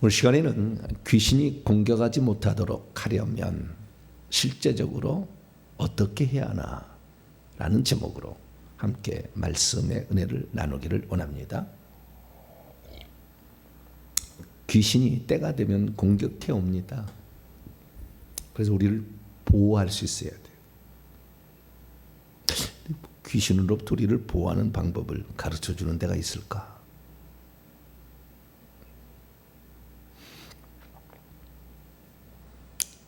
오늘 시간에는 귀신이 공격하지 못하도록 하려면 실제적으로 어떻게 해야 하나 라는 제목으로 함께 말씀의 은혜를 나누기를 원합니다. 귀신이 때가 되면 공격해 옵니다. 그래서 우리를 보호할 수 있어야 돼요. 귀신으로부터 우리를 보호하는 방법을 가르쳐 주는 데가 있을까?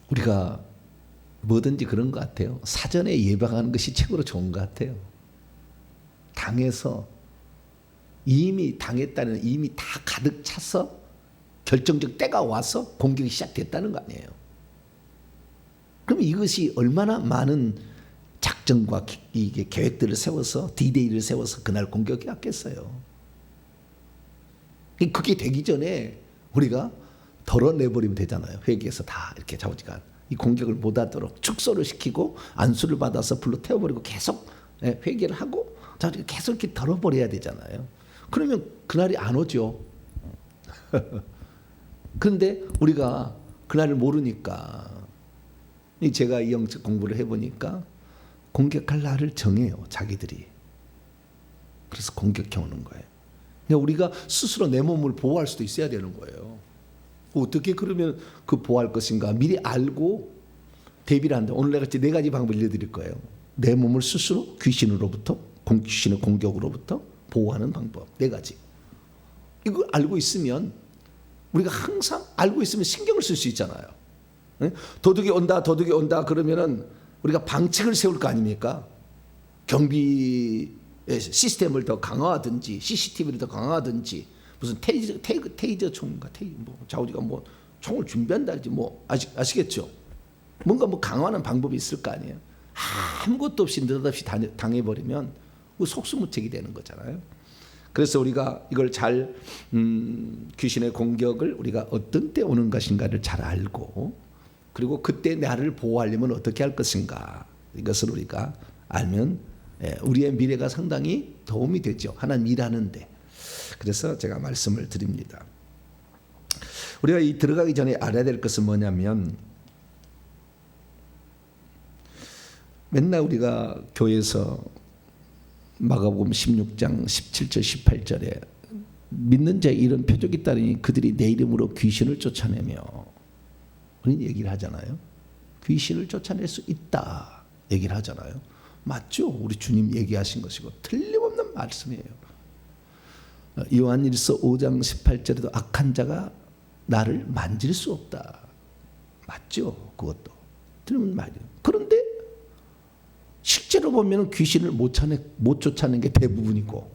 우리가 뭐든지 그런 것 같아요. 사전에 예방하는 것이 최고로 좋은 것 같아요. 당해서 이미 당했다는 이미 다 가득 차서 결정적 때가 와서 공격이 시작됐다는 거 아니에요. 그럼 이것이 얼마나 많은 작전과 이게 계획들을 세워서 D-Day를 세워서 그날 공격이 왔겠어요. 그게 되기 전에 우리가 덜어내버리면 되잖아요. 회계에서 다 이렇게 좌우지간 이 공격을 못하도록 축소를 시키고 안수를 받아서 불러 태워버리고 계속 회계를 하고 계속 이렇게 덜어버려야 되잖아요. 그러면 그날이 안 오죠. 그런데 우리가 그날을 모르니까 제가 이 영적 공부를 해보니까 공격할 날을 정해요. 자기들이. 그래서 공격해 오는 거예요. 그러니까 우리가 스스로 내 몸을 보호할 수도 있어야 되는 거예요. 어떻게 그러면 그 보호할 것인가 미리 알고 대비를 한다. 오늘 내가 네 가지 방법을 알려드릴 거예요. 내 몸을 스스로 귀신으로부터 귀신의 공격으로부터 보호하는 방법 네 가지. 이걸 알고 있으면 우리가 항상 알고 있으면 신경을 쓸 수 있잖아요. 도둑이 온다 그러면은 우리가 방책을 세울 거 아닙니까? 경비 시스템을 더 강화하든지 CCTV를 더 강화하든지 무슨 테이저 총인가 좌우지가 뭐 총을 준비한다든지 뭐 아시겠죠? 뭔가 뭐 강화하는 방법이 있을 거 아니에요. 아무것도 없이 느닷없이 당해버리면 속수무책이 되는 거잖아요. 그래서 우리가 이걸 잘 귀신의 공격을 우리가 어떤 때 오는 것인가를 잘 알고 그리고 그때 나를 보호하려면 어떻게 할 것인가 이것을 우리가 알면 우리의 미래가 상당히 도움이 되죠. 하나님 일하는데. 그래서 제가 말씀을 드립니다. 우리가 이 들어가기 전에 알아야 될 것은 뭐냐면 맨날 우리가 교회에서 마가복음 16장 17절 18절에 믿는 자의 이런 표적이 따르니 그들이 내 이름으로 귀신을 쫓아내며 우리는 얘기를 하잖아요. 귀신을 쫓아낼 수 있다 얘기를 하잖아요. 맞죠? 우리 주님 얘기하신 것이고 틀림없는 말씀이에요. 요한일서 5장 18절에도 악한 자가 나를 만질 수 없다. 맞죠? 그것도 틀림없는 말이에요. 그런데 실제로 보면 귀신을 못 쫓아내는 게 대부분이고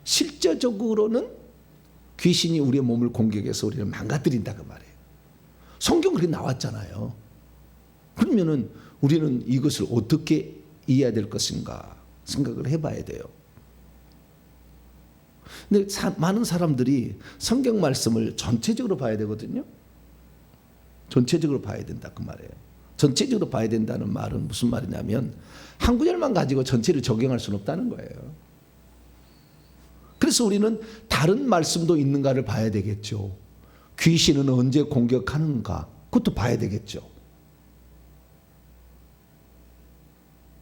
실제적으로는 귀신이 우리의 몸을 공격해서 우리를 망가뜨린다 그 말이에요. 성경은 그렇게 나왔잖아요. 그러면은 우리는 이것을 어떻게 이해해야 될 것인가 생각을 해봐야 돼요. 근데 많은 사람들이 성경 말씀을 전체적으로 봐야 되거든요. 전체적으로 봐야 된다 그 말이에요. 전체적으로 봐야 된다는 말은 무슨 말이냐면 한 구절만 가지고 전체를 적용할 수는 없다는 거예요. 그래서 우리는 다른 말씀도 있는가를 봐야 되겠죠. 귀신은 언제 공격하는가 그것도 봐야 되겠죠.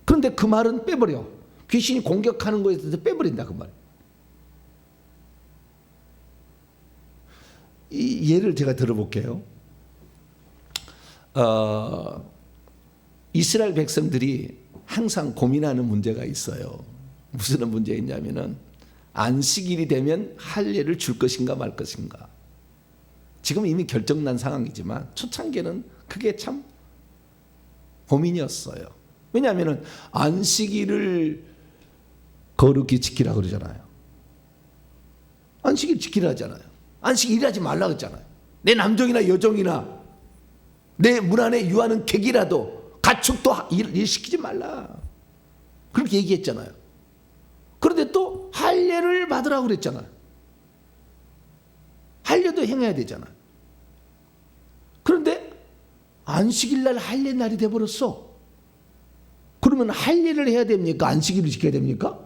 그런데 그 말은 빼버려. 귀신이 공격하는 거에 대해서 빼버린다 그 말. 이 예를 제가 들어볼게요. 이스라엘 백성들이 항상 고민하는 문제가 있어요. 무슨 문제가 있냐면은 안식일이 되면 할례를 줄 것인가 말 것인가. 지금 이미 결정난 상황이지만 초창기에는 그게 참 고민이었어요. 왜냐하면은 안식일을 거룩히 지키라 그러잖아요. 안식일 지키라 하잖아요. 안식일 일하지 말라 그랬잖아요. 내 남종이나 여종이나 내 문 안에 유하는 객이라도 가축도 일 시키지 말라. 그렇게 얘기했잖아요. 그런데 또 할례를 받으라고 그랬잖아요. 할례도 행해야 되잖아요. 그런데 안식일 날 할례 날이 돼버렸어. 그러면 할례를 해야 됩니까? 안식일을 지켜야 됩니까?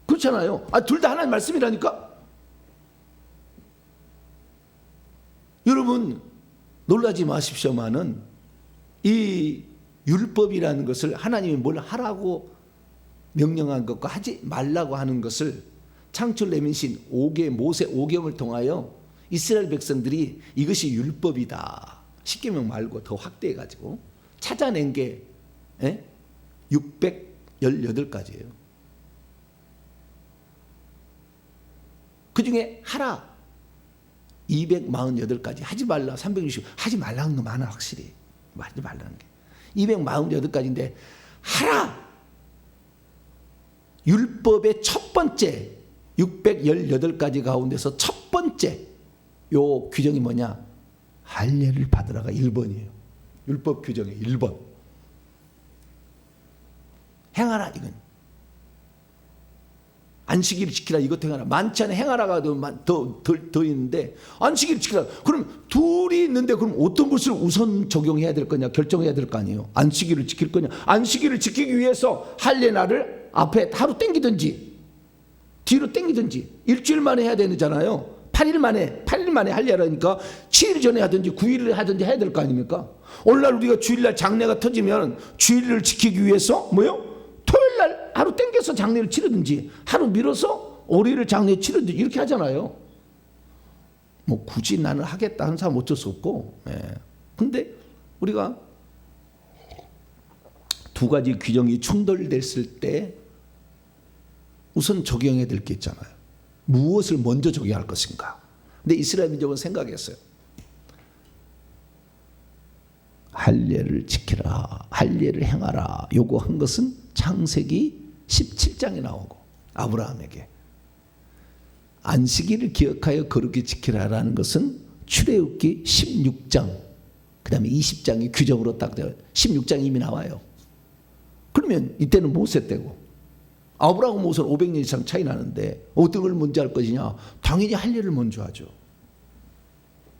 그렇지 그렇잖아요. 둘 다 하나님 말씀이라니까. 여러분 놀라지 마십시오만은 이 율법이라는 것을 하나님이 뭘 하라고 명령한 것과 하지 말라고 하는 것을 창출 내민신 5개 모세 5경을 통하여 이스라엘 백성들이 이것이 율법이다. 10계명 말고 더 확대해 가지고 찾아낸 게 618가지예요. 그 중에 하라 248가지, 하지 말라 360, 하지 말라는 거 많아. 확실히 하지 말라는 게 248가지인데 하라 율법의 첫 번째 618가지 가운데서 첫 번째 요 규정이 뭐냐? 할례를 받으라가 1번이에요. 율법 규정의 1번. 행하라 이건. 안식일을 지키라 이것 행하라. 많지 않은 행하라가 더 있는데 안식일을 지키라. 그럼 둘이 있는데 그럼 어떤 것을 우선 적용해야 될 거냐? 결정해야 될 거 아니에요. 안식일을 지킬 거냐? 안식일을 지키기 위해서 할례 날을 앞에 하루 땡기든지 뒤로 땡기든지 일주일 만에 해야 되잖아요. 8일 만에 할례라니까 7일 전에 하든지 9일을 하든지 해야 될 거 아닙니까? 오늘날 우리가 주일날 장례가 터지면 주일을 지키기 위해서 뭐요? 토요일날 하루 땡겨서 장례를 치르든지 하루 미뤄서 월요일을 장례 치르든지 이렇게 하잖아요. 뭐 굳이 나는 하겠다 하는 사람 어쩔 수 없고. 근데 우리가 두 가지 규정이 충돌됐을 때 우선 적용해야 될 게 있잖아요. 무엇을 먼저 적용할 것인가. 근데 이스라엘 민족은 생각했어요. 할례를 지키라, 할례를 행하라 요구한 것은 창세기 17장에 나오고 아브라함에게 안식일을 기억하여 거룩히 지키라라는 것은 출애굽기 16장 그 다음에 20장이 규정으로 딱 돼요. 16장이 이미 나와요. 그러면 이때는 모세 때고 아브라함과 모세는 500년 이상 차이 나는데 어떤 걸 먼저 할 것이냐? 당연히 할례를 먼저 하죠.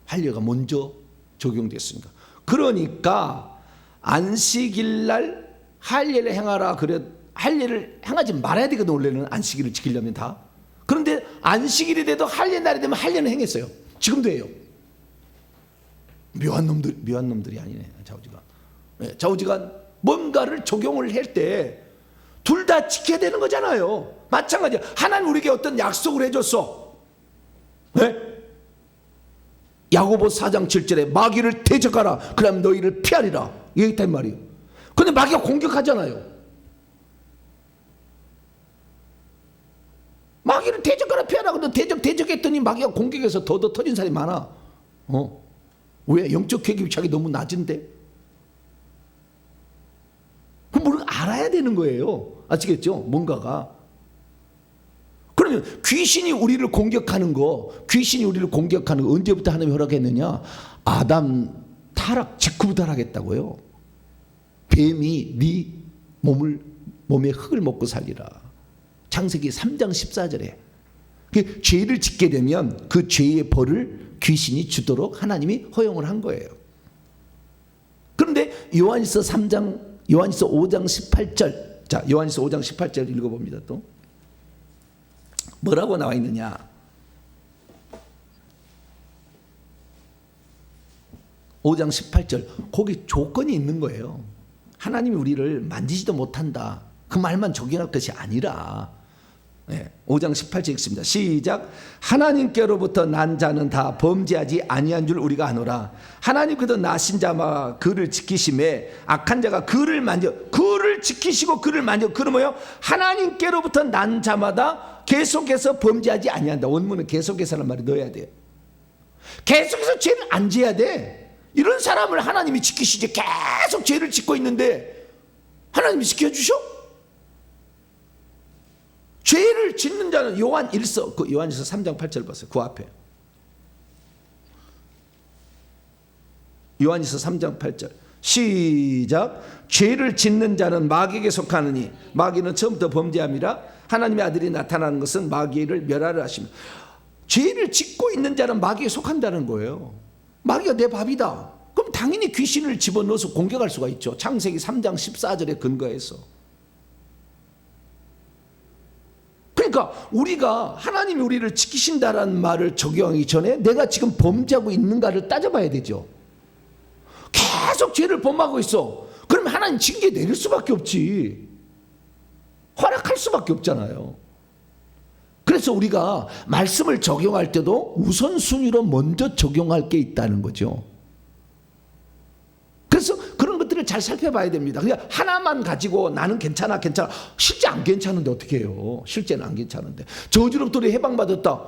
할례가 먼저 적용됐으니까. 그러니까 안식일 날 할례를 행하라 그래. 할례를 행하지 말아야 되거든. 원래는 안식일을 지키려면 다. 그런데 안식일이 돼도 할례 날이 되면 할례는 행했어요. 지금도 해요. 묘한 놈들이 아니네. 좌우지간 뭔가를 적용을 할 때 둘 다 지켜야 되는 거잖아요. 마찬가지야. 하나님 우리에게 어떤 약속을 해줬어. 야고보 4장 7절에 마귀를 대적하라. 그러면 너희를 피하리라. 이게 있단 말이에요. 근데 마귀가 공격하잖아요. 마귀를 대적하라 피하라. 근데 대적했더니 마귀가 공격해서 더 터진 사람이 많아. 왜? 영적 계급이 너무 낮은데? 그럼 우리가 알아야 되는 거예요. 아시겠죠? 뭔가가. 그러면 귀신이 우리를 공격하는 거 언제부터 하나님이 허락했느냐? 아담 타락 직후부터 하락했다고요. 뱀이 네 몸에 흙을 먹고 살리라. 창세기 3장 14절에. 그 죄를 짓게 되면 그 죄의 벌을 귀신이 주도록 하나님이 허용을 한 거예요. 그런데 요한일서 5장 18절. 자, 요한일서 5장 18절 읽어봅니다. 또 뭐라고 나와 있느냐? (5장 18절) 거기 조건이 있는 거예요. 하나님이 우리를 만지지도 못한다 그 말만 적용할 것이 아니라 5장 18절 읽습니다. 시작. 하나님께로부터 난 자는 다 범죄하지 아니한 줄 우리가 아노라. 하나님께서 나신 자마 그를 지키심에 악한 자가 그를 지키시고 그를 만져. 그는 뭐예요? 하나님께로부터 난 자마다 계속해서 범죄하지 아니한다. 원문은 계속해서라는 말이 넣어야 돼요. 계속해서 죄를 안 지어야 돼. 이런 사람을 하나님이 지키시지. 계속 죄를 짓고 있는데 하나님이 지켜주셔? 죄를 짓는 자는 요한일서 3장 8절 보세요. 그 앞에 요한일서 3장 8절 시작. 죄를 짓는 자는 마귀에게 속하느니 마귀는 처음부터 범죄함이라. 하나님의 아들이 나타나는 것은 마귀를 멸하려 하십니다. 죄를 짓고 있는 자는 마귀에 속한다는 거예요. 마귀가 내 밥이다. 그럼 당연히 귀신을 집어넣어서 공격할 수가 있죠. 창세기 3장 14절에 근거해서. 그러니까 우리가 하나님이 우리를 지키신다라는 말을 적용하기 전에 내가 지금 범죄하고 있는가를 따져봐야 되죠. 계속 죄를 범하고 있어. 그럼 하나님 징계 내릴 수밖에 없지. 허락할 수밖에 없잖아요. 그래서 우리가 말씀을 적용할 때도 우선순위로 먼저 적용할 게 있다는 거죠. 그래서 그런 것들을 잘 살펴봐야 됩니다. 그냥 하나만 가지고 나는 괜찮아. 실제 안 괜찮은데 어떻게 해요? 실제는 안 괜찮은데. 저주로부터 해방받았다.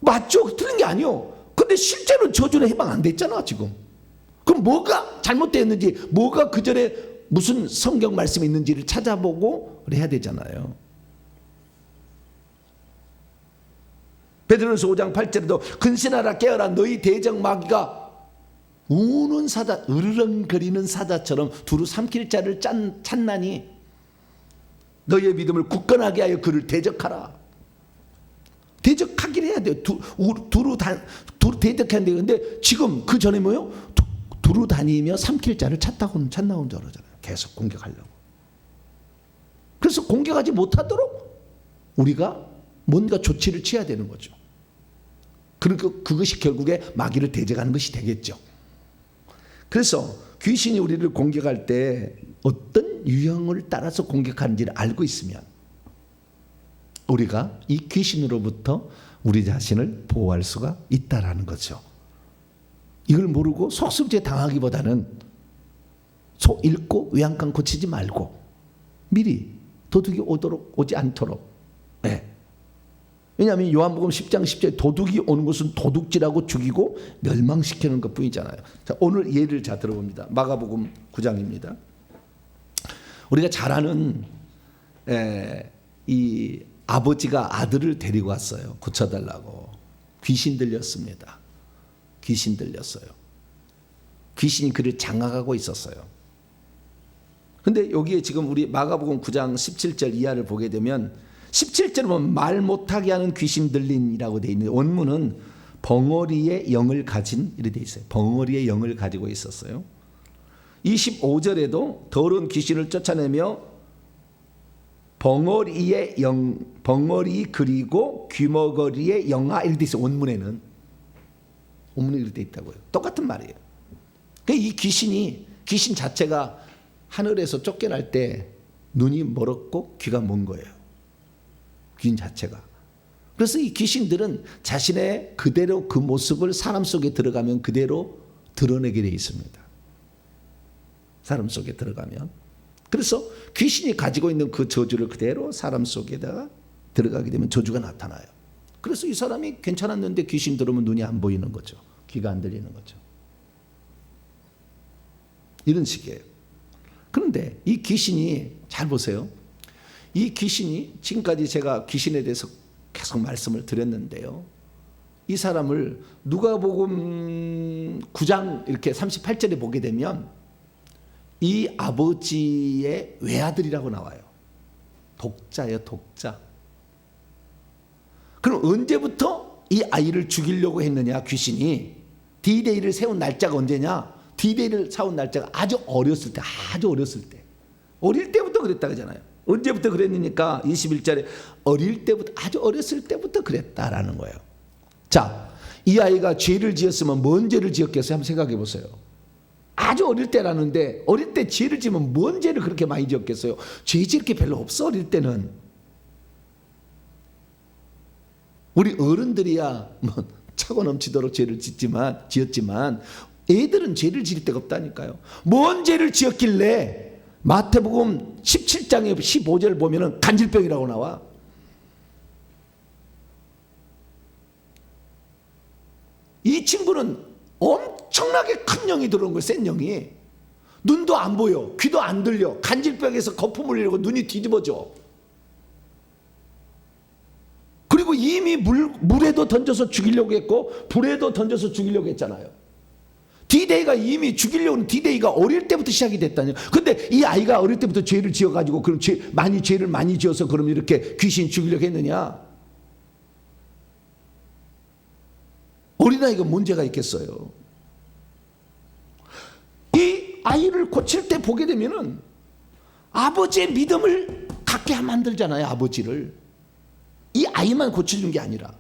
맞죠? 틀린 게 아니요. 근데 실제로 저주는 해방 안 됐잖아 지금. 그럼 뭐가 잘못되었는지, 뭐가 그 전에 무슨 성경 말씀이 있는지를 찾아보고 해야 되잖아요. 베드로전서 5장 8절에도 근신하라 깨어라 너희 대적 마귀가 우는 사자, 으르렁거리는 사자처럼 두루 삼킬 자를 찾나니 너희의 믿음을 굳건하게 하여 그를 대적하라. 대적하긴 해야 돼요. 두루 대적해야 돼요. 근데 지금 그 전에 뭐요? 두루 다니며 삼킬 자를 찾나온 줄 알잖아요. 계속 공격하려고. 그래서 공격하지 못하도록 우리가 뭔가 조치를 취해야 되는 거죠. 그러니까 그것이 결국에 마귀를 대적하는 것이 되겠죠. 그래서 귀신이 우리를 공격할 때 어떤 유형을 따라서 공격하는지를 알고 있으면 우리가 이 귀신으로부터 우리 자신을 보호할 수가 있다라는 거죠. 이걸 모르고 속수무책 당하기보다는 속 읽고 외양간 고치지 말고 미리 도둑이 오지 않도록. 네. 왜냐하면 요한복음 10장 10절에 도둑이 오는 것은 도둑질하고 죽이고 멸망시키는 것뿐이잖아요. 자, 오늘 예를 자 들어봅니다. 마가복음 9장입니다. 우리가 잘 아는 이 아버지가 아들을 데리고 왔어요. 고쳐달라고. 귀신 들렸습니다. 귀신 들렸어요. 귀신이 그를 장악하고 있었어요. 근데 여기에 지금 우리 마가복음 9장 17절 이하를 보게 되면 17절에 보면 말 못하게 하는 귀신 들린이라고 되어 있는데 원문은 벙어리의 영을 가진 이렇게 되어 있어요. 벙어리의 영을 가지고 있었어요. 25절에도 더러운 귀신을 쫓아내며 벙어리의 영, 벙어리 그리고 귀머거리의 영아 이렇게 되어 있어요. 원문에 이렇게 되어 있다고요. 똑같은 말이에요. 이 귀신 자체가 하늘에서 쫓겨날 때 눈이 멀었고 귀가 먼 거예요. 귀신 자체가. 그래서 이 귀신들은 자신의 그대로 그 모습을 사람 속에 들어가면 그대로 드러내게 되어 있습니다. 사람 속에 들어가면. 그래서 귀신이 가지고 있는 그 저주를 그대로 사람 속에다가 들어가게 되면 저주가 나타나요. 그래서 이 사람이 괜찮았는데 귀신 들어오면 눈이 안 보이는 거죠. 귀가 안 들리는 거죠. 이런 식이에요. 그런데 이 귀신이 잘 보세요. 이 귀신이 지금까지 제가 귀신에 대해서 계속 말씀을 드렸는데요. 이 사람을 누가복음 9장 이렇게 38절에 보게 되면 이 아버지의 외아들이라고 나와요. 독자예요, 독자. 그럼 언제부터 이 아이를 죽이려고 했느냐, 귀신이. D-Day를 세운 날짜가 언제냐? D-Day를 세운 날짜가 아주 어렸을 때, 어릴 때부터 그랬다 그러잖아요. 언제부터 그랬느니까 21절에 어릴 때부터, 아주 어렸을 때부터 그랬다라는 거예요. 자, 이 아이가 죄를 지었으면 뭔 죄를 지었겠어요? 한번 생각해 보세요. 아주 어릴 때라는데 어릴 때 죄를 지으면 뭔 죄를 그렇게 많이 지었겠어요? 죄 지을 게 별로 없어. 어릴 때는 우리 어른들이야 뭐 차고 넘치도록 죄를 지었지만 애들은 죄를 지을 데가 없다니까요. 뭔 죄를 지었길래 마태복음 17장에 15절 보면은 간질병이라고 나와. 이 친구는 엄청나게 큰 영이 들어온 거예요. 센 영이. 눈도 안 보여, 귀도 안 들려, 간질병에서 거품 흘리려고 눈이 뒤집어져. 그리고 이미 물에도 던져서 죽이려고 했고 불에도 던져서 죽이려고 했잖아요. D-Day가 이미 죽이려는 D-Day가 어릴 때부터 시작이 됐다니요. 근데 이 아이가 어릴 때부터 죄를 지어가지고 그럼 죄를 많이 지어서 그럼 이렇게 귀신 죽이려고 했느냐? 어린아이가 문제가 있겠어요. 이 아이를 고칠 때 보게 되면은 아버지의 믿음을 갖게 만들잖아요. 아버지를. 이 아이만 고쳐준 게 아니라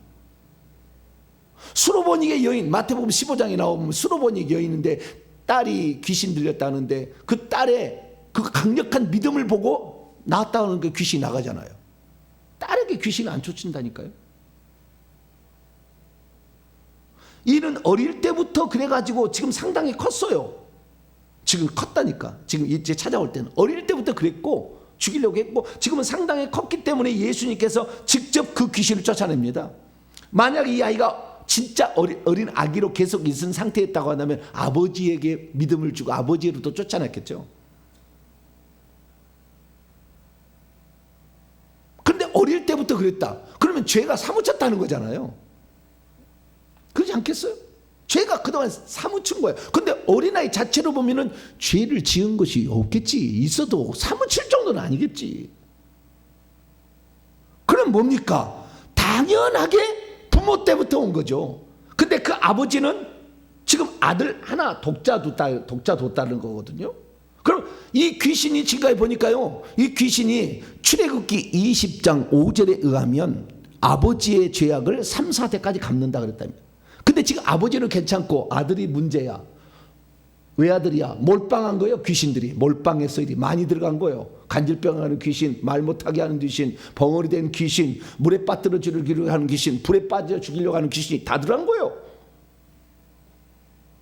수로보닉의 여인, 마태복음 15장에 나오면 수로보닉 여인인데 딸이 귀신 들렸다는데 그 딸의 그 강력한 믿음을 보고 나았다는 그 귀신이 나가잖아요. 딸에게 귀신을 안 쫓는다니까요. 이는 어릴 때부터 그래가지고 지금 상당히 컸어요. 지금 컸다니까. 지금 이제 찾아올 때는 어릴 때부터 그랬고 죽이려고 했고 지금은 상당히 컸기 때문에 예수님께서 직접 그 귀신을 쫓아냅니다. 만약 이 아이가 진짜 어린 아기로 계속 있은 상태였다고 한다면 아버지에게 믿음을 주고 아버지로도 쫓아냈겠죠. 그런데 어릴 때부터 그랬다. 그러면 죄가 사무쳤다는 거잖아요. 그렇지 않겠어요? 죄가 그동안 사무친 거예요. 근데 어린아이 자체로 보면은 죄를 지은 것이 없겠지. 있어도 사무칠 정도는 아니겠지. 그럼 뭡니까? 당연하게 부모 때부터 온 거죠. 근데 그 아버지는 지금 아들 하나 독자 뒀다는 거거든요. 그럼 이 귀신이 지금까지 보니까요. 이 귀신이 출애굽기 20장 5절에 의하면 아버지의 죄악을 3, 4대까지 갚는다 그랬답니다. 근데 지금 아버지는 괜찮고 아들이 문제야. 외아들이야. 몰빵한 거예요. 귀신들이. 몰빵해서 일이 많이 들어간 거예요. 간질병 하는 귀신, 말 못하게 하는 귀신, 벙어리 된 귀신, 물에 빠뜨려 죽이려고 하는 귀신, 불에 빠져 죽이려고 하는 귀신이 다 들어간 거예요.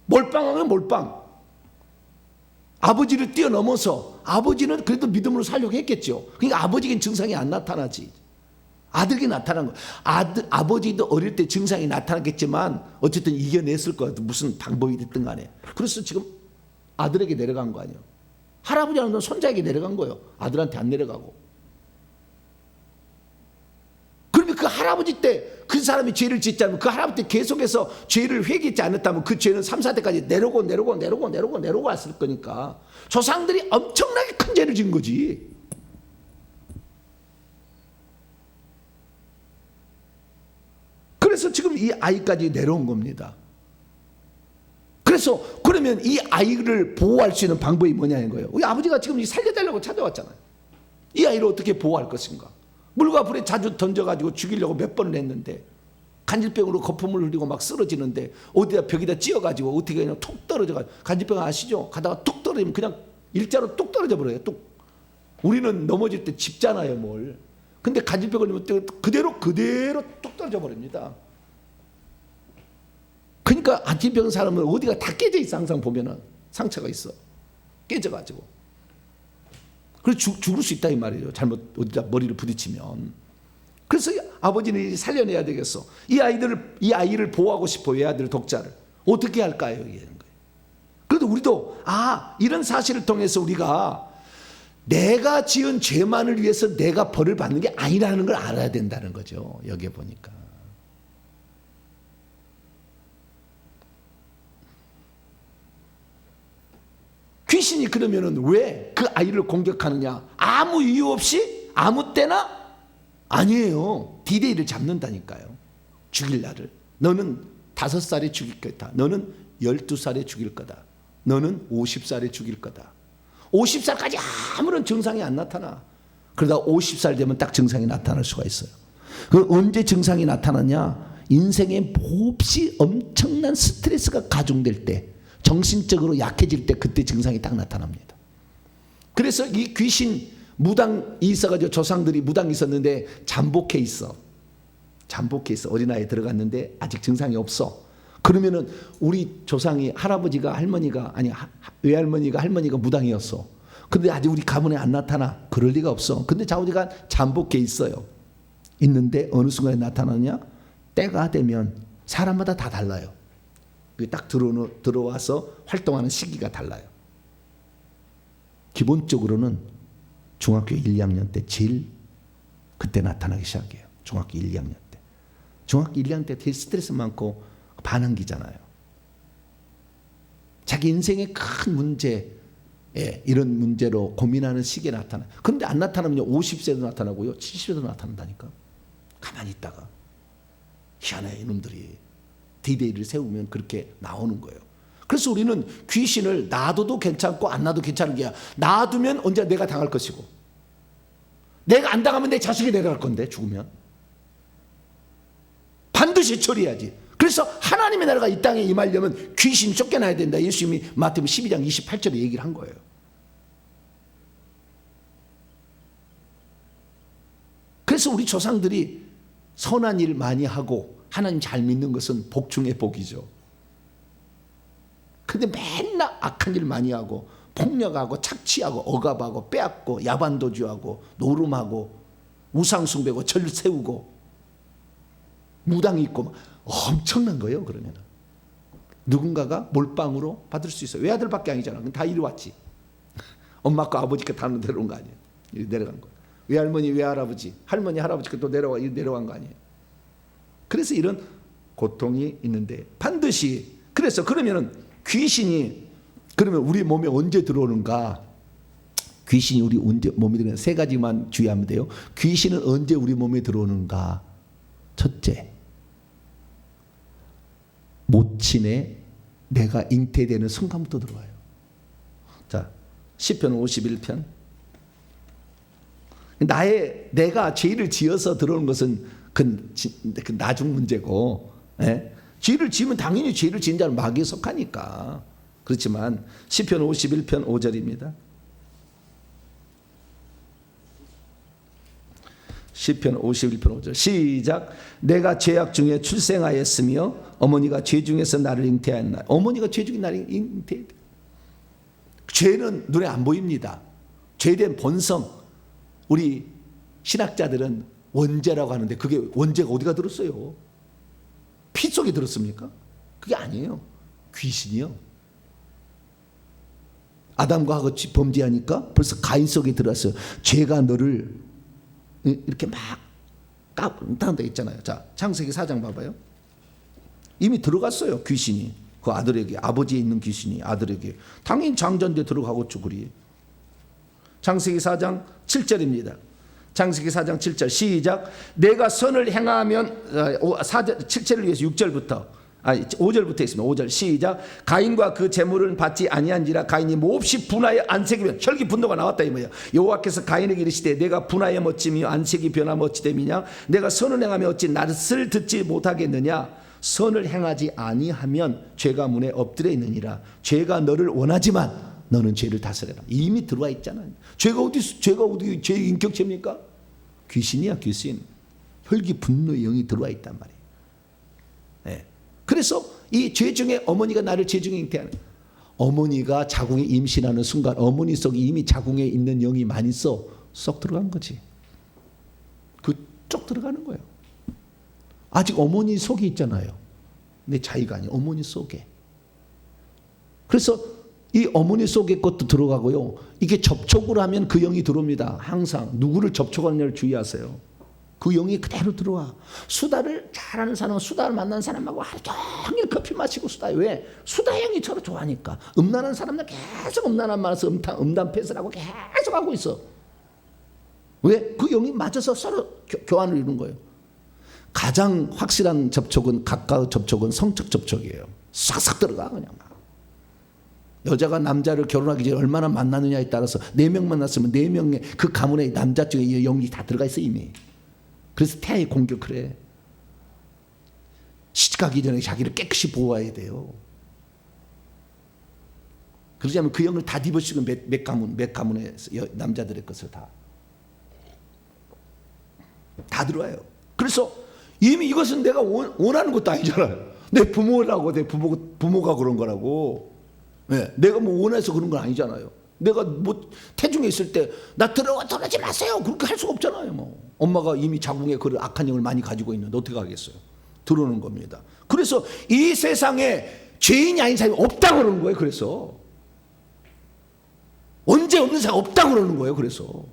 몰빵한 건 몰빵. 아버지를 뛰어넘어서 아버지는 그래도 믿음으로 살려고 했겠죠. 그러니까 아버지에겐 증상이 안 나타나지. 아들에게 나타난 거. 아버지도 어릴 때 증상이 나타났겠지만 어쨌든 이겨냈을 거야. 무슨 방법이 됐든 간에. 그래서 지금 아들에게 내려간 거 아니에요. 할아버지는 손자에게 내려간 거예요. 아들한테 안 내려가고. 그러면 그 할아버지 때 그 사람이 죄를 짓지 않으면 그 할아버지 때 계속해서 죄를 회개하지 않았다면 그 죄는 3, 4대까지 내려오고 왔을 거니까 조상들이 엄청나게 큰 죄를 지은 거지. 그래서 지금 이 아이까지 내려온 겁니다. 그래서 그러면 이 아이를 보호할 수 있는 방법이 뭐냐는 거예요. 우리 아버지가 지금 살려달라고 찾아왔잖아요. 이 아이를 어떻게 보호할 것인가. 물과 불에 자주 던져가지고 죽이려고 몇 번을 했는데 간질병으로 거품을 흘리고 막 쓰러지는데 어디다 벽에다 찧어가지고 어떻게 그냥 툭 떨어져가지고 간질병 아시죠? 가다가 툭 떨어지면 그냥 일자로 뚝 떨어져 버려요. 뚝. 우리는 넘어질 때 짚잖아요 뭘. 근데 간질병 걸리면 그대로 뚝 떨어져 버립니다. 그러니까 간질병 사람은 어디가 다 깨져 있어. 항상 보면은 상처가 있어. 깨져가지고. 그래서 죽을 수 있다 이 말이에요. 잘못 어디다 머리를 부딪히면. 그래서 아버지는 살려내야 되겠어. 이 아이를 보호하고 싶어. 외아들 독자를 어떻게 할까요? 이게. 그래도 우리도 이런 사실을 통해서 우리가 내가 지은 죄만을 위해서 내가 벌을 받는 게 아니라는 걸 알아야 된다는 거죠. 여기에 보니까. 귀신이 그러면은 왜 그 아이를 공격하느냐? 아무 이유 없이 아무 때나 아니에요. 디데이를 잡는다니까요. 죽일 날을. 너는 5살에 죽일 거다. 너는 12살에 죽일 거다. 너는 50살에 죽일 거다. 50살까지 아무런 증상이 안 나타나. 그러다 50살 되면 딱 증상이 나타날 수가 있어요. 그 언제 증상이 나타나냐? 인생에 몹시 엄청난 스트레스가 가중될 때, 정신적으로 약해질 때 그때 증상이 딱 나타납니다. 그래서 이 귀신 무당이 있어가지고 조상들이 무당이 있었는데 잠복해 있어. 어린아이 들어갔는데 아직 증상이 없어. 그러면은 우리 조상이 할아버지가 할머니가 아니 외할머니가 할머니가 무당이었어. 근데 아직 우리 가문에 안 나타나. 그럴 리가 없어. 근데 자우지가 잠복해 있어요. 있는데 어느 순간에 나타나냐? 때가 되면 사람마다 다 달라요. 딱 들어와서 활동하는 시기가 달라요. 기본적으로는 중학교 1, 2학년 때 제일 그때 나타나기 시작해요. 중학교 1, 2학년 때. 중학교 1, 2학년 때 되게 스트레스 많고 반항기잖아요. 자기 인생의 큰 문제, 이런 문제로 고민하는 시기에 나타나요. 그런데 안 나타나면 50세도 나타나고요. 70세도 나타난다니까. 가만히 있다가. 희한해 이놈들이. 디데이를 세우면 그렇게 나오는 거예요. 그래서 우리는 귀신을 놔둬도 괜찮고 안 놔도 괜찮은 게야. 놔두면 언제 내가 당할 것이고 내가 안 당하면 내 자식이 내려갈 건데 죽으면. 반드시 처리해야지. 그래서 하나님의 나라가 이 땅에 임하려면 귀신이 쫓겨나야 된다. 예수님이 마태복음 12장 28절에 얘기를 한 거예요. 그래서 우리 조상들이 선한 일 많이 하고 하나님 잘 믿는 것은 복 중의 복이죠. 근데 맨날 악한 일 많이 하고 폭력하고 착취하고 억압하고 빼앗고 야반도주하고 노름하고 우상숭배고 절 세우고 무당 있고 엄청난 거예요. 그러면 누군가가 몰빵으로 받을 수 있어요. 외아들밖에 아니잖아. 다 이리 왔지. 엄마과 아버지께 다 내려온 거 아니에요. 이리 내려간 거. 외할머니 외할아버지 할머니 할아버지께 또 내려간 거 아니에요. 그래서 이런 고통이 있는데 반드시 그래서 그러면은 귀신이 그러면 우리 몸에 언제 들어오는가? 귀신이 우리 몸에 들어오는 세 가지만 주의하면 돼요. 귀신은 언제 우리 몸에 들어오는가? 첫째, 모친에 내가 잉태되는 순간부터 들어와요. 자, 시편 51편. 내가 죄를 지어서 들어오는 것은 그 나중 문제고, 예? 죄를 지으면 당연히 죄를 지은 자는 마귀에 속하니까. 그렇지만 시편 51편 5절입니다. 시편 51편 5절 시작. 내가 죄악 중에 출생하였으며 어머니가 죄 중에서 나를 잉태하였나. 어머니가 죄 중에 나를 잉태했다. 죄는 눈에 안 보입니다. 죄된 본성. 우리 신학자들은 원죄라고 하는데 그게 원죄가 어디가 들었어요? 피 속에 들었습니까? 그게 아니에요. 귀신이요. 아담과 하와 범죄하니까 벌써 가인 속에 들어왔어요. 죄가 너를 이렇게 막 까분다 있잖아요. 자, 창세기 4장 봐봐요. 이미 들어갔어요. 귀신이 그 아들에게, 아버지에 있는 귀신이 아들에게. 당연히 장자인데 들어가겠죠. 그리. 창세기 4장 7절입니다. 창세기 4장 7절 시작. 내가 선을 행하면 7절을 위해서 6절부터 5절부터 있습니다. 5절 시작. 가인과 그 제물은 받지 아니한지라 가인이 몹시 분하여 안색이며 혈기 분노가 나왔다 이 뭐야. 여호와께서 가인에게 이르시되 내가 분하여 멋지며 안색이 변하면 어찌 됨이냐. 내가 선을 행하면 어찌 낯을 듣지 못하겠느냐. 선을 행하지 아니하면 죄가 문에 엎드려 있느니라. 죄가 너를 원하지만 너는 죄를 다스려라. 이미 들어와 있잖아요. 죄가 어디 죄의 인격체입니까? 귀신이야 귀신. 혈기 분노의 영이 들어와 있단 말이에요. 네. 그래서 이 죄 중에 어머니가 나를 죄 중에 잉태하는, 어머니가 자궁에 임신하는 순간 어머니 속에 이미 자궁에 있는 영이 많이 쏙 들어간 거지. 그쪽 들어가는 거예요. 아직 어머니 속에 있잖아요. 내 자의가 아니에요. 어머니 속에. 그래서 이 어머니 속에 것도 들어가고요. 이게 접촉을 하면 그 영이 들어옵니다. 항상 누구를 접촉하느냐를 주의하세요. 그 영이 그대로 들어와. 수다를 잘하는 사람은 수다를 만난 사람하고 하루 종일 커피 마시고 수다. 왜? 수다 형이 서로 좋아하니까. 음란한 사람들 계속 음란한 말에서 음담 패스를 하고 계속 하고 있어. 왜? 그 영이 맞아서 서로 교환을 이루는 거예요. 가장 확실한 접촉은, 가까운 접촉은 성적 접촉이에요. 싹싹 들어가 그냥. 여자가 남자를 결혼하기 전에 얼마나 만나느냐에 따라서 4명 만났으면 4명의 그 가문의 남자 쪽에 영이 다 들어가 있어 이미. 그래서 태아에 공격을 해. 시집가기 전에 자기를 깨끗이 보호해야 돼요. 그러지 않으면 그 영을 다 뒤집어쓰고 몇 가문의 남자들의 것을 다 들어와요. 그래서 이미 이것은 내가 원하는 것도 아니잖아요. 내 부모라고, 내 부모가 그런 거라고. 네, 내가 뭐 원해서 그런 건 아니잖아요. 내가 뭐 태중에 있을 때 나 들어오지 마세요. 그렇게 할 수가 없잖아요. 뭐 엄마가 이미 자궁에 그 악한 영을 많이 가지고 있는데 어떻게 하겠어요? 들어오는 겁니다. 그래서 이 세상에 죄인이 아닌 사람이 없다고 그러는 거예요. 그래서 언제 없는 사람이 없다고 그러는 거예요. 그래서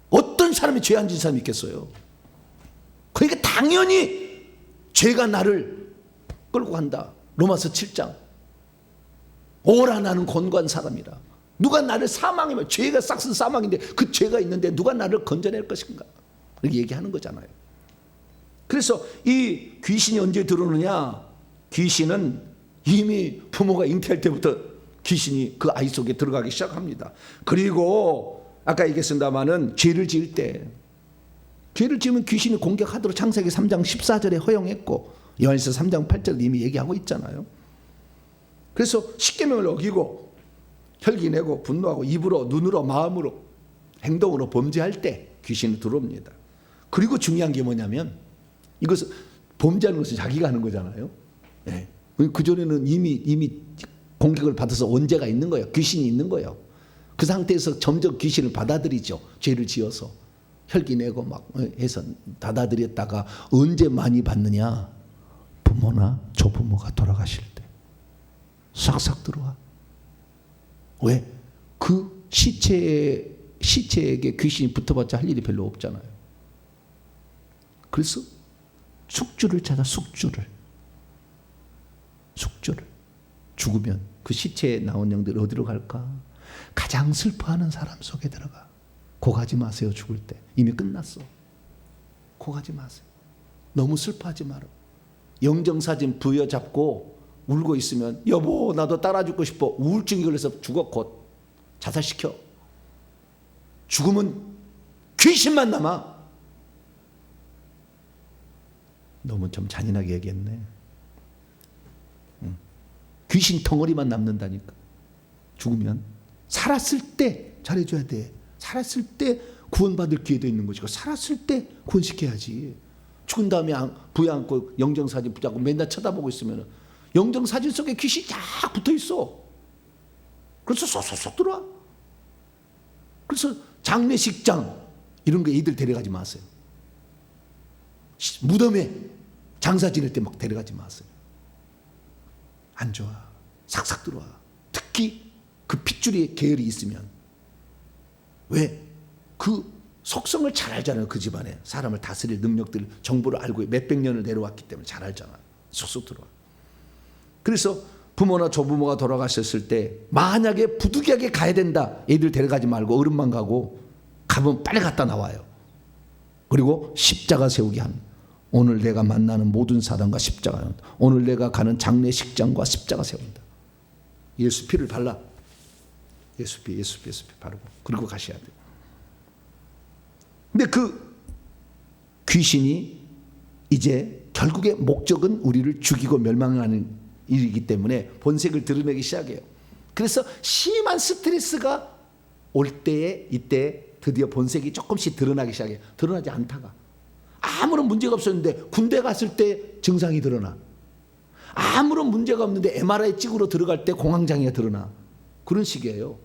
어떤 사람이 죄 안 지은 사람이 있겠어요? 그러니까 당연히 죄가 나를 끌고 간다. 로마서 7장. 오라 나는 곤고한 사람이라. 누가 나를 사망이면 죄가 싹슨 사망인데 그 죄가 있는데 누가 나를 건져낼 것인가? 이렇게 얘기하는 거잖아요. 그래서 이 귀신이 언제 들어오느냐? 귀신은 이미 부모가 잉태할 때부터 귀신이 그 아이 속에 들어가기 시작합니다. 그리고 아까 얘기했습니다마는 죄를 지을 때 죄를 지으면 귀신이 공격하도록 창세기 3장 14절에 허용했고 요한일서 3장 8절에 이미 얘기하고 있잖아요. 그래서 십계명을 어기고 혈기내고 분노하고 입으로 눈으로 마음으로 행동으로 범죄할 때 귀신이 들어옵니다. 그리고 중요한 게 뭐냐면 이것은 범죄하는 것은 자기가 하는 거잖아요. 네. 그전에는 이미 공격을 받아서 원죄가 있는 거예요. 귀신이 있는 거예요. 그 상태에서 점점 귀신을 받아들이죠. 죄를 지어서 혈기내고 막 해서 받아들였다가 언제 많이 받느냐? 부모나 조부모가 돌아가실 때 싹싹 들어와. 왜? 그 시체에게 귀신이 붙어봤자 할 일이 별로 없잖아요. 그래서 숙주를 찾아. 숙주를 죽으면 그 시체에 나온 영들이 어디로 갈까? 가장 슬퍼하는 사람 속에 들어가. 고 가지 마세요. 죽을 때 이미 끝났어. 고 가지 마세요. 너무 슬퍼하지 마라. 영정사진 부여잡고 울고 있으면 여보 나도 따라 죽고 싶어. 우울증이 걸려서 죽어. 곧 자살시켜. 죽으면 귀신만 남아. 너무 좀 잔인하게 얘기했네. 귀신 덩어리만 남는다니까. 죽으면 살았을 때 잘해줘야 돼. 살았을 때 구원받을 기회도 있는 거지. 살았을 때 구원시켜야지. 죽은 다음에 부여안고 영정사진 붙잡고 맨날 쳐다보고 있으면 영정사진 속에 귀신이 쫙 붙어있어. 그래서 쏙쏙쏙 들어와. 그래서 장례식장 이런 거 애들 데려가지 마세요. 무덤에 장사 지낼 때 막 데려가지 마세요. 안 좋아. 삭삭 들어와. 특히 그 핏줄이 계열이 있으면. 왜? 그 속성을 잘 알잖아요. 그 집안에 사람을 다스릴 능력들 정보를 알고 몇백 년을 내려왔기 때문에 잘 알잖아요. 쏙쏙 들어와. 그래서 부모나 조부모가 돌아가셨을 때 만약에 부득이하게 가야 된다. 애들 데려가지 말고 어른만 가고 가면 빨리 갔다 나와요. 그리고 십자가 세우기 합니다. 오늘 내가 만나는 모든 사람과 십자가, 오늘 내가 가는 장례식장과 십자가 세운다. 예수 피를 발라. 예수 피 바르고 그리고 가셔야 돼요. 근데 그 귀신이 이제 결국의 목적은 우리를 죽이고 멸망하는 일이기 때문에 본색을 드러내기 시작해요. 그래서 심한 스트레스가 올 때에 이때 드디어 본색이 조금씩 드러나기 시작해요. 드러나지 않다가 아무런 문제가 없었는데 군대 갔을 때 증상이 드러나. 아무런 문제가 없는데 MRI 찍으러 들어갈 때 공황장애가 드러나. 그런 식이에요.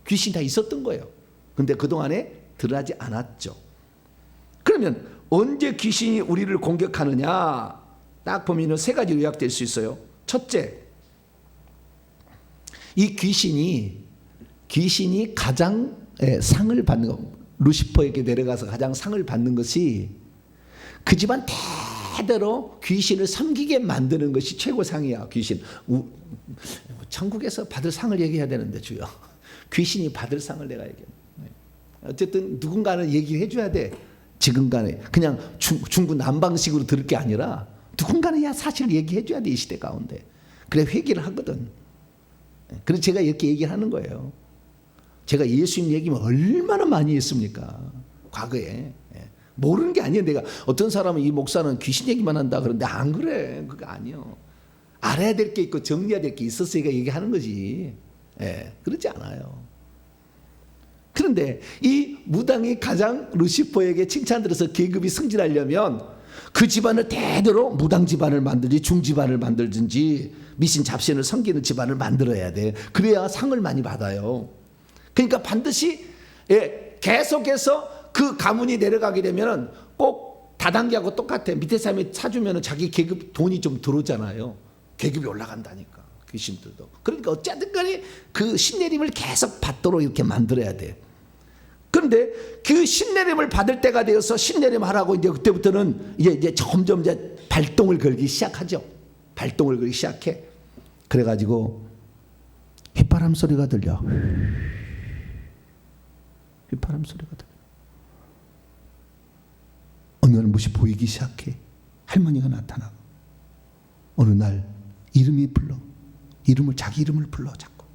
귀신이 다 있었던 거예요. 근데 그동안에 드러나지 않았죠. 그러면 언제 귀신이 우리를 공격하느냐? 딱 보면 세 가지로 요약될 수 있어요. 첫째, 이 귀신이 가장 상을 받는 것, 루시퍼에게 내려가서 가장 상을 받는 것이 그 집안 대대로 귀신을 섬기게 만드는 것이 최고상이야. 귀신. 천국에서 받을 상을 얘기해야 되는데 주여. 귀신이 받을 상을 내가 얘기해. 어쨌든 누군가는 얘기해 줘야 돼. 지금간에 그냥 중구난방식으로 들을 게 아니라 누군가는 야 사실을 얘기해 줘야 돼. 이 시대 가운데. 그래 회개를 하거든. 그래서 제가 이렇게 얘기하는 거예요. 제가 예수님 얘기만 얼마나 많이 했습니까? 과거에. 모르는 게 아니에요. 내가 어떤 사람은 이 목사는 귀신 얘기만 한다 그러는데 안 그래. 그거 아니요. 알아야 될 게 있고 정리해야 될 게 있었으니까 얘기하는 거지. 그렇지 않아요. 그런데 이 무당이 가장 루시퍼에게 칭찬 들어서 계급이 승진하려면 그 집안을 대대로 무당 집안을 만들지 중집안을 만들든지 미신 잡신을 섬기는 집안을 만들어야 돼. 그래야 상을 많이 받아요. 그러니까 반드시 계속해서 그 가문이 내려가게 되면 꼭 다단계하고 똑같아. 밑에 사람이 사주면 자기 계급 돈이 좀 들어오잖아요. 계급이 올라간다니까. 귀신들도. 그러니까 어쨌든 간에 그 신내림을 계속 받도록 이렇게 만들어야 돼. 그런데 그 신내림을 받을 때가 되어서 신내림 하라고 이제 그때부터는 이제 점점 이제 발동을 걸기 시작하죠. 발동을 걸기 시작해. 그래가지고 휘파람 소리가 들려. 휘파람 소리가 들려. 어느 날 무엇이 보이기 시작해. 할머니가 나타나고 어느 날 자기 이름을 불러 자꾸.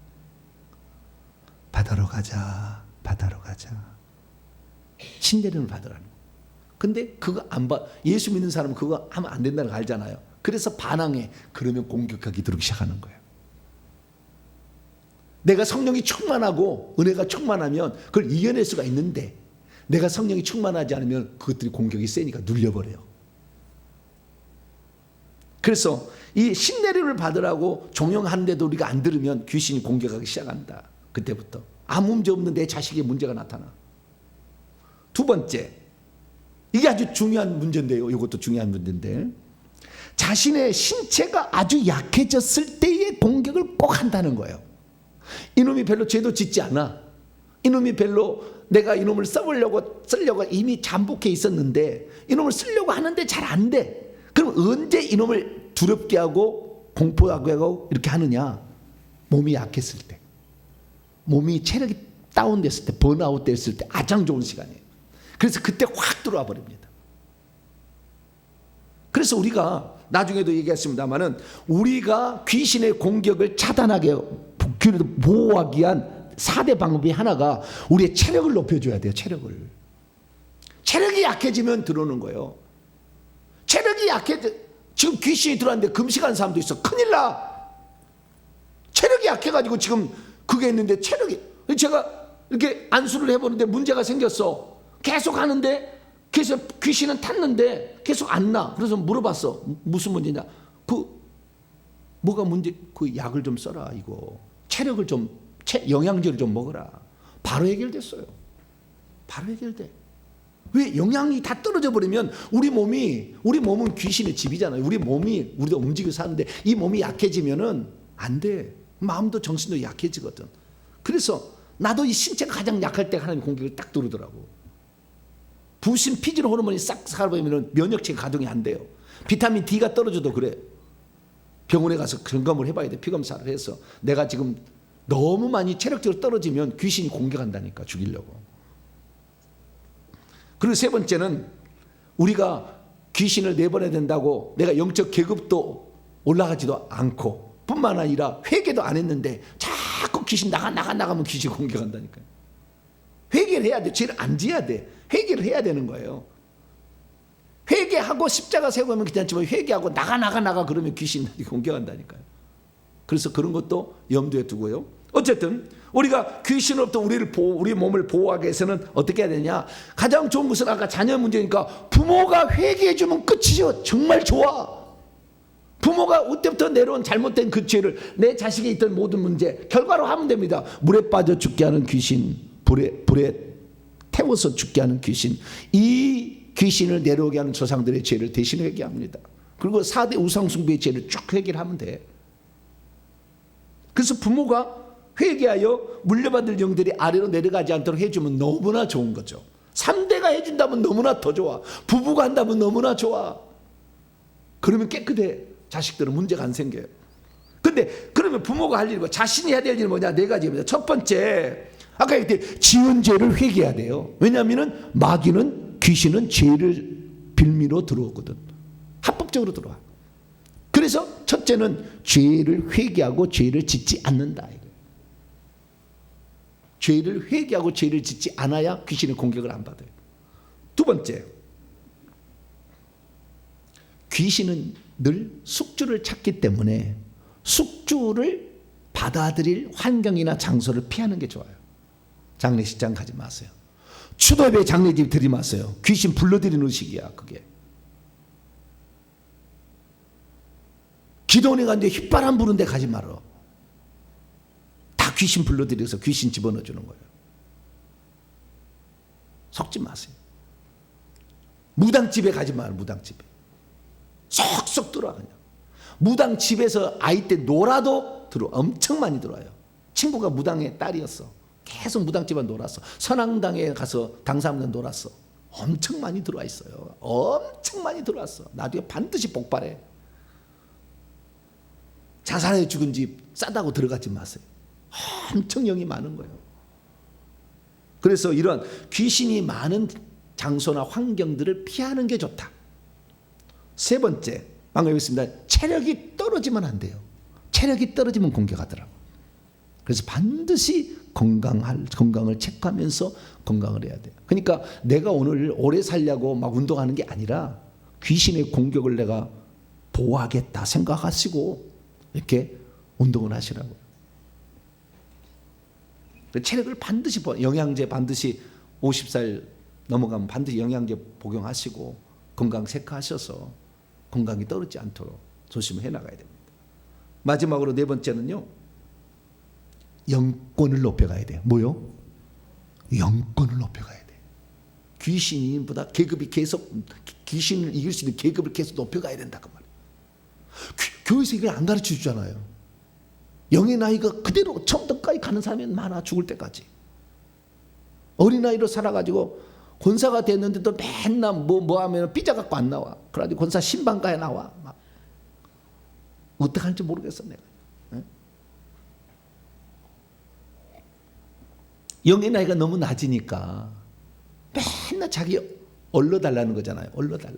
바다로 가자. 바다로 가자. 신내림을 받으라는 거. 근데 그거 안 봐. 예수 믿는 사람은 그거 하면 안 된다는 거 알잖아요. 그래서 반항해. 그러면 공격하기 들기 시작하는 거예요. 내가 성령이 충만하고 은혜가 충만하면 그걸 이겨낼 수가 있는데 내가 성령이 충만하지 않으면 그것들이 공격이 세니까 눌려버려요. 그래서 이 신내림을 받으라고 종용하는데도 우리가 안 들으면 귀신이 공격하기 시작한다. 그때부터 아무 문제 없는 내 자식의 문제가 나타나. 두 번째, 이게 아주 중요한 문제인데요. 이것도 중요한 문제인데, 자신의 신체가 아주 약해졌을 때의 공격을 꼭 한다는 거예요. 이놈이 별로 죄도 짓지 않아. 이놈이 별로 내가 이놈을 쓰려고 이미 잠복해 있었는데 이놈을 쓰려고 하는데 잘 안 돼. 그럼 언제 이놈을 두렵게 하고 공포하게 하고 이렇게 하느냐? 몸이 약했을 때, 몸이 체력이 다운됐을 때, 번아웃 됐을 때 가장 좋은 시간이에요. 그래서 그때 확 들어와 버립니다. 그래서 우리가 나중에도 얘기했습니다마는 우리가 귀신의 공격을 차단하게 보호하기 위한 4대 방법이 하나가 우리의 체력을 높여줘야 돼요. 체력이 약해지면 들어오는 거예요. 체력이 지금 귀신이 들어왔는데 금식하는 사람도 있어. 큰일 나. 체력이 약해가지고 지금 그게 있는데 제가 이렇게 안수를 해보는데 문제가 생겼어. 계속 하는데 계속 귀신은 탔는데 계속 안 나. 그래서 물어봤어. 무슨 문제냐? 뭐가 문제? 그 약을 좀 써라 이거. 체력을 좀 영양제를 좀 먹어라. 바로 해결됐어요. 바로 해결돼. 왜? 영양이 다 떨어져 버리면 우리 몸은 귀신의 집이잖아요. 우리도 움직여 사는데 이 몸이 약해지면은 안 돼. 마음도 정신도 약해지거든. 그래서 나도 이 신체가 가장 약할 때 하나님 공격을 딱 들어오더라고. 부신 피질 호르몬이 싹 사라지면 면역체가 가동이 안 돼요. 비타민 D가 떨어져도 그래. 병원에 가서 점검을 해봐야 돼. 피검사를 해서 내가 지금 너무 많이 체력적으로 떨어지면 귀신이 공격한다니까, 죽이려고. 그리고 세 번째는 우리가 귀신을 내보내야 된다고 내가 영적 계급도 올라가지도 않고 뿐만 아니라 회개도 안 했는데 자꾸 귀신 나가면 귀신 공격한다니까요. 회개를 해야 돼. 죄를 안 지어야 돼. 회개를 해야 되는 거예요. 회개하고 십자가 세우면 괜찮지만 회개하고 나가 그러면 귀신 공격한다니까요. 그래서 그런 것도 염두에 두고요. 어쨌든 우리가 귀신으로부터 우리 몸을 보호하기 위해서는 어떻게 해야 되냐? 가장 좋은 것은 아까 자녀 문제니까 부모가 회개해 주면 끝이죠. 정말 좋아. 부모가 그때부터 내려온 잘못된 그 죄를 내 자식에 있던 모든 문제 결과로 하면 됩니다. 물에 빠져 죽게 하는 귀신, 불에 태워서 죽게 하는 귀신, 이 귀신을 내려오게 하는 조상들의 죄를 대신 회개합니다. 그리고 4대 우상숭배의 죄를 쭉 회개를 하면 돼. 그래서 부모가 회개하여 물려받을 영들이 아래로 내려가지 않도록 해주면 너무나 좋은 거죠. 3대가 해준다면 너무나 더 좋아. 부부가 한다면 너무나 좋아. 그러면 깨끗해. 자식들은 문제가 안 생겨요. 근데 그러면 부모가 할 일이 자신이 해야 될 일은 뭐냐? 4가지입니다. 첫 번째, 아까 얘기했듯이 지은 죄를 회개해야 돼요. 왜냐하면 마귀는, 귀신은 죄를 빌미로 들어오거든. 합법적으로 들어와. 그래서 첫째는 죄를 회개하고 죄를 짓지 않는다. 죄를 회개하고 죄를 짓지 않아야 귀신의 공격을 안 받아요. 두 번째, 귀신은 늘 숙주를 찾기 때문에 숙주를 받아들일 환경이나 장소를 피하는 게 좋아요. 장례식장 가지 마세요. 추도배 장례집 들이마세요. 귀신 불러들이는 의식이야 그게. 기도원에 갔는데 휘바람 부는 데 가지 말어. 다 귀신 불러들여서 귀신 집어넣어 주는 거예요. 속지 마세요. 무당집에 가지 마요. 무당집에 쏙쏙 들어와. 그냥 무당집에서 아이 때 놀아도 엄청 많이 들어와요. 친구가 무당의 딸이었어. 계속 무당집에 놀았어. 선앙당에 가서 당사무당 놀았어. 엄청 많이 들어와 있어요. 엄청 많이 들어왔어. 나중에 반드시 복발해. 자살해 죽은 집 싸다고 들어가지 마세요. 엄청 영이 많은 거예요. 그래서 이런 귀신이 많은 장소나 환경들을 피하는 게 좋다. 세 번째, 방금 얘기했습니다. 체력이 떨어지면 안 돼요. 체력이 떨어지면 공격하더라고. 그래서 반드시 건강을 체크하면서 건강을 해야 돼요. 그러니까 내가 오늘 오래 살려고 막 운동하는 게 아니라 귀신의 공격을 내가 보호하겠다 생각하시고 이렇게 운동을 하시라고요. 체력을 반드시 영양제 반드시 50살 넘어가면 반드시 영양제 복용하시고 건강 체크하셔서 건강이 떨어지지 않도록 조심해 나가야 됩니다. 마지막으로 네 번째는요. 영권을 높여가야 돼요. 뭐요? 영권을 높여가야 돼요. 귀신보다 계급이 계속 귀신을 이길 수 있는 계급을 계속 높여가야 된다 그 말이에요. 교회에서 이걸 안 가르쳐 주잖아요. 영의 나이가 그대로 처음부터까지 가는 사람이 많아. 죽을 때까지. 어린아이로 살아가지고 권사가 됐는데도 맨날 뭐 하면 삐져갖고 안 나와. 그래가지고 권사 신방가에 나와. 막. 어떻게 하는지 모르겠어 내가. 영의 나이가 너무 낮으니까 맨날 자기 얼러달라는 거잖아요. 얼러달라.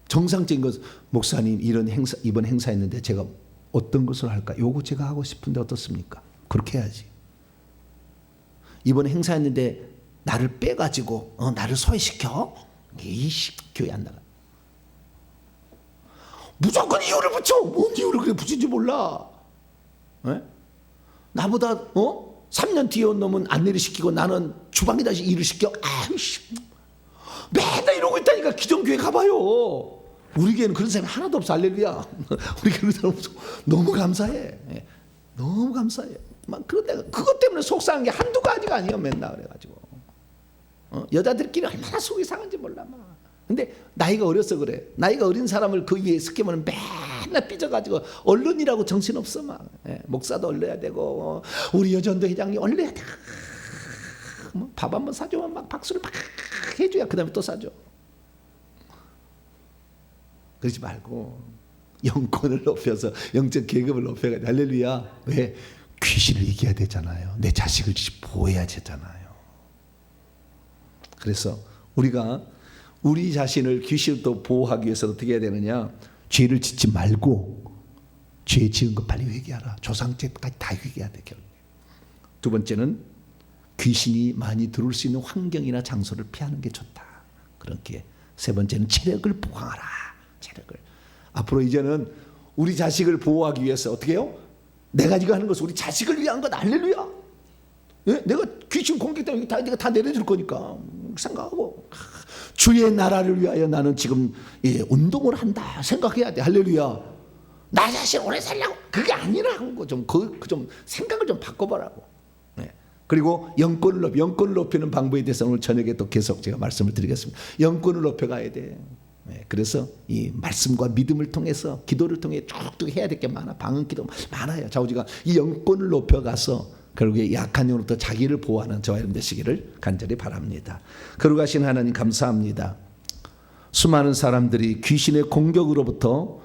정상적인 것, 목사님 이런 행사, 이번 행사했는데 제가 어떤 것을 할까? 요거 제가 하고 싶은데 어떻습니까? 그렇게 해야지. 이번 행사했는데 나를 빼가지고 나를 소외시켜? 이씨 교회 안 나가. 무조건 이유를 붙여. 뭔 이유를 그렇게 붙인지 몰라. 에? 나보다 3년 뒤에 온 놈은 안내를 시키고 나는 주방에다 일을 시켜. 아이씨, 맨날 이러고 있다니까. 기존교회 가봐요. 우리 교회는 그런 사람이 하나도 없어. 할렐루야. 우리 교회 그런 사람 없어. 너무 감사해. 너무 감사해. 막 그런데 그것 때문에 속상한 게 한두 가지가 아니야. 맨날 그래가지고 여자들끼리 얼마나 속이 상한지 몰라. 막. 근데 나이가 어려서 그래. 나이가 어린 사람을 그 위에 스키면 맨날 삐져가지고 언론이라고 정신없어 막. 목사도 얼려야 되고 우리 여전도 회장님 얼려야 돼. 밥 한번 사주면 막 박수를 막 해줘야 그 다음에 또 사줘. 그러지 말고 영권을 높여서 영적 계급을 높여가지고 할렐루야. 왜? 귀신을 이겨야 되잖아요. 내 자식을 보호해야 되잖아요. 그래서 우리가 우리 자신을 귀신으로부터 보호하기 위해서 어떻게 해야 되느냐? 죄를 짓지 말고 죄 지은 거 빨리 회개하라. 조상죄까지 다 회개해야 돼. 결국. 두 번째는 귀신이 많이 들어올 수 있는 환경이나 장소를 피하는 게 좋다. 그렇게. 세 번째는 체력을 보강하라. 체력을. 앞으로 이제는 우리 자식을 보호하기 위해서 어떻게 해요? 내가 이거 하는 것은 우리 자식을 위한 것. 할렐루야. 예? 내가 귀신 공격되면 내가 다 내려줄 거니까 생각하고 주의 나라를 위하여 나는 지금 운동을 한다 생각해야 돼. 할렐루야. 나 자신 오래 살려고 그게 아니라고 좀 생각을 좀 바꿔보라고. 네. 그리고 영권을 높이는 방법에 대해서 오늘 저녁에 또 계속 제가 말씀을 드리겠습니다. 영권을 높여가야 돼. 네. 그래서 이 말씀과 믿음을 통해서 기도를 통해 쭉쭉 해야 될 게 많아. 방언기도 많아요. 좌우지가 이 영권을 높여가서 결국에 약한 영으로부터 자기를 보호하는 저와 여러분 되시기를 간절히 바랍니다. 거룩하신 하나님 감사합니다. 수많은 사람들이 귀신의 공격으로부터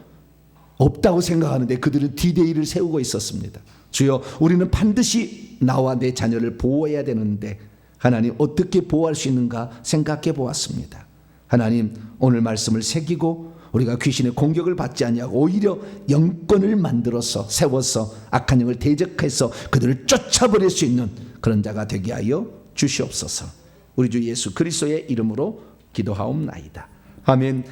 없다고 생각하는데 그들은 D-Day를 세우고 있었습니다. 주여, 우리는 반드시 나와 내 자녀를 보호해야 되는데 하나님 어떻게 보호할 수 있는가 생각해 보았습니다. 하나님, 오늘 말씀을 새기고 우리가 귀신의 공격을 받지 않냐고 오히려 영권을 만들어서 세워서 악한 영을 대적해서 그들을 쫓아버릴 수 있는 그런 자가 되게 하여 주시옵소서. 우리 주 예수 그리스도의 이름으로 기도하옵나이다. 아멘.